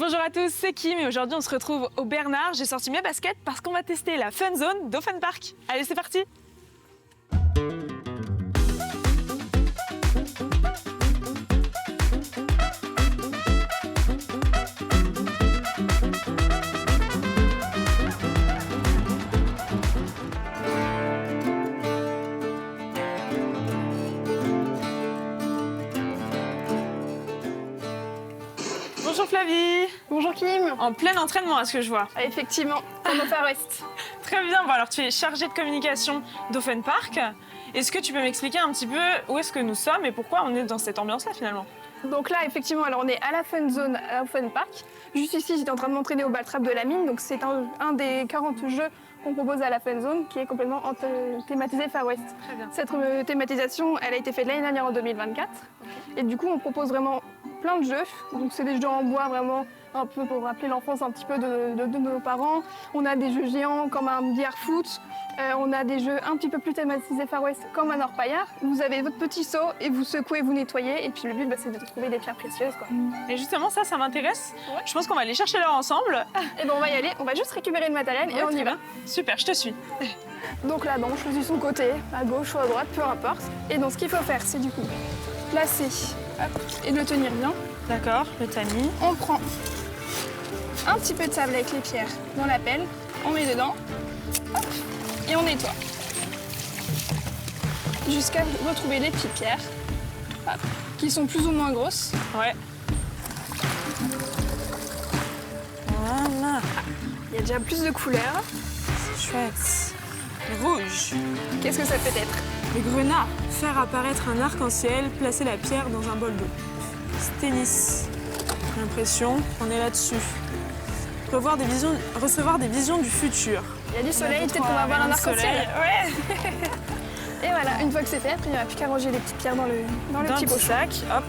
Bonjour à tous, c'est Kim et aujourd'hui on se retrouve au Bernard. J'ai sorti mes baskets parce qu'on va tester la Fun Zone d'Offen Park. Allez, c'est parti! Bonjour Flavie! Bonjour Kim. En plein entraînement à ce que je vois. Effectivement, comme au Far West. Très bien, bon alors tu es chargée de communication d'Offen Park. Est-ce que tu peux m'expliquer un petit peu où est-ce que nous sommes et pourquoi on est dans cette ambiance-là finalement? Donc là, effectivement, alors on est à la Fun Zone à Offen Park. Juste ici, j'étais en train de m'entraîner au ball trap de la mine. Donc c'est un des 40 jeux qu'on propose à la Fun Zone qui est complètement thématisé Far West. Très bien. Cette thématisation, elle a été faite l'année dernière en 2024. Et du coup, on propose vraiment plein de jeux. Donc c'est des jeux en bois vraiment un peu pour rappeler l'enfance un petit peu de nos parents. On a des jeux géants comme un billard foot. On a des jeux un petit peu plus thématisés Far West comme un orpaillard. Vous avez votre petit seau et vous secouez, vous nettoyez. Et puis le but, c'est de trouver des pierres précieuses, quoi. Et justement ça m'intéresse. Ouais. Je pense qu'on va aller chercher là ensemble. Et ben on va y aller. On va juste récupérer le matériel et on y va. Super, je te suis. Donc là, on choisit son côté, à gauche ou à droite, peu importe. Et donc ce qu'il faut faire, c'est du coup placer et le tenir bien. D'accord, le tamis. On prend un petit peu de sable avec les pierres dans la pelle, on met dedans, hop, et on nettoie. Jusqu'à retrouver les petites pierres, hop, qui sont plus ou moins grosses. Ouais. Voilà. Il y a déjà plus de couleurs. C'est chouette. Rouge. Qu'est-ce que ça peut être? Le grenat. Faire apparaître un arc-en-ciel, placer la pierre dans un bol d'eau. Tennis. J'ai l'impression qu'on est là-dessus. Recevoir des visions du futur. Il y a du soleil, peut-être qu'on va avoir un arc-en-ciel. Ouais. Et voilà, une fois que c'est fait, après il n'y a plus qu'à ranger les petites pierres dans le petit pochon. sac. Hop.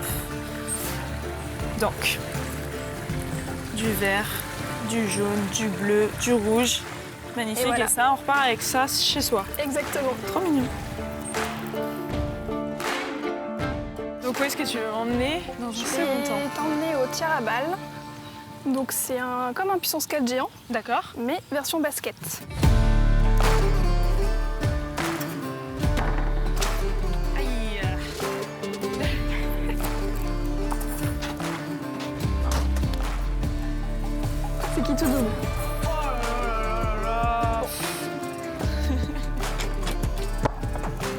Donc, du vert, du jaune, du bleu, du rouge. Magnifique. Et, voilà. Et ça, on repart avec ça chez soi. Exactement. Trop mignon. Donc où est-ce que tu veux m'emmener dans un second temps? Je vais t'emmener au tir à balles. Donc c'est comme un puissance 4 géant. D'accord. Mais version basket. Aïe. C'est qui tout double?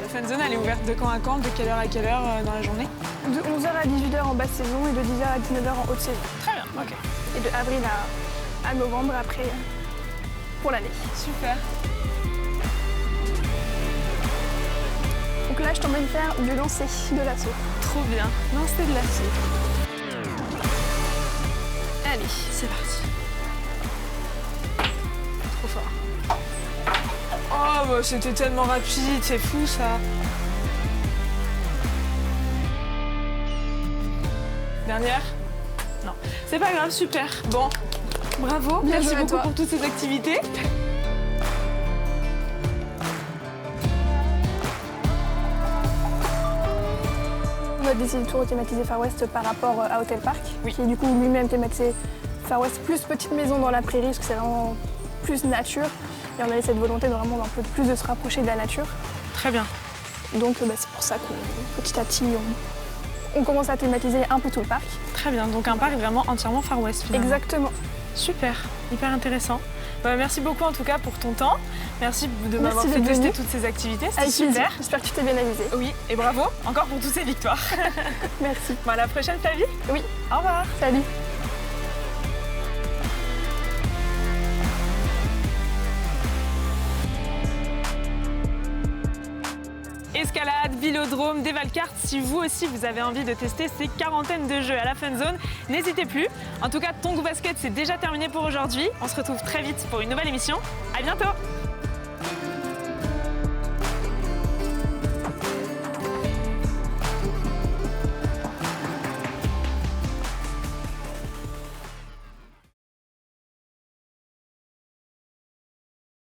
La Fun Zone, elle est ouverte de quand à quand? De quelle heure à quelle heure dans la journée? De 11h à 18h en basse saison et de 10h à 19h en haute saison. Très bien, ok. Et de avril à novembre après pour l'année. Super. Donc là, je t'emmène faire du lancer de l'assaut. Trop bien. Lancer de l'assaut. Allez, c'est parti. Trop fort. Oh, bah, c'était tellement rapide, c'est fou ça. Dernière? Non. C'est pas grave, super. Bon, bravo. Bien Merci joué à beaucoup toi. pour toutes ces activités. On va décider de tout thématiser Far West par rapport à Hotel Park, oui. Qui est du coup lui-même thématisé Far West plus petite maison dans la prairie, parce que c'est vraiment plus nature. Et on avait cette volonté de vraiment un peu plus de se rapprocher de la nature. Très bien. Donc c'est pour ça qu'on petit à petit on commence à thématiser un peu tout le parc. Très bien, donc un parc vraiment entièrement Far West finalement. Exactement. Super, hyper intéressant. Bah, merci beaucoup en tout cas pour ton temps. Merci de m'avoir fait tester toutes ces activités, c'était super. J'espère que tu t'es bien amusé. Oui, et bravo encore pour toutes ces victoires. Merci. Bon, à la prochaine Flavie. Oui. Au revoir. Salut. Escalade, vélodrome, dévalcarte, si vous aussi vous avez envie de tester ces quarantaines de jeux à la Fun Zone, n'hésitez plus. En tout cas, Ton Goût Basket, c'est déjà terminé pour aujourd'hui. On se retrouve très vite pour une nouvelle émission. À bientôt!